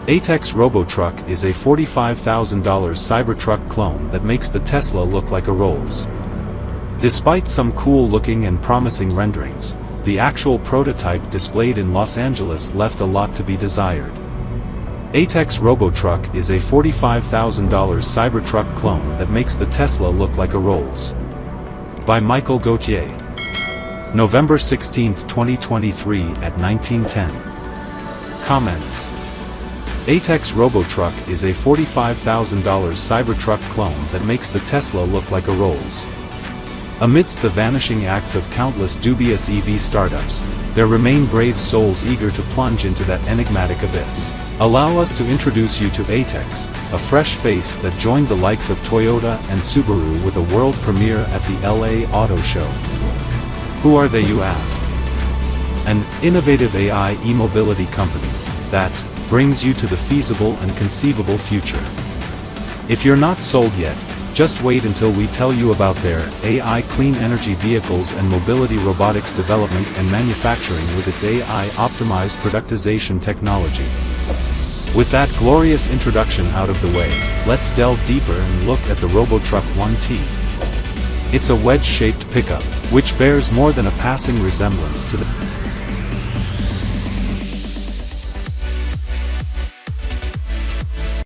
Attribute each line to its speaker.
Speaker 1: Aitekx RoboTruck is a $45,000 Cybertruck clone that makes the Tesla look like a Rolls. Despite some cool-looking and promising renderings, the actual prototype displayed in Los Angeles left a lot to be desired. Aitekx RoboTruck is a $45,000 Cybertruck clone that makes the Tesla look like a Rolls. By Michael Gauthier. November 16, 2023 at 19:10. Comments. Aitekx RoboTruck is a $45,000 Cybertruck clone that makes the Tesla look like a Rolls. Amidst the vanishing acts of countless dubious EV startups, there remain brave souls eager to plunge into that enigmatic abyss. Allow us to introduce you to Aitekx, a fresh face that joined the likes of Toyota and Subaru with a world premiere at the LA Auto Show. Who are they, you ask? An innovative AI e-mobility company that brings you to the feasible and conceivable future. If you're not sold yet, just wait until we tell you about their AI clean energy vehicles and mobility robotics development and manufacturing with its AI-optimized productization technology. With that glorious introduction out of the way, let's delve deeper and look at the RoboTruck 1T. It's a wedge-shaped pickup, which bears more than a passing resemblance to the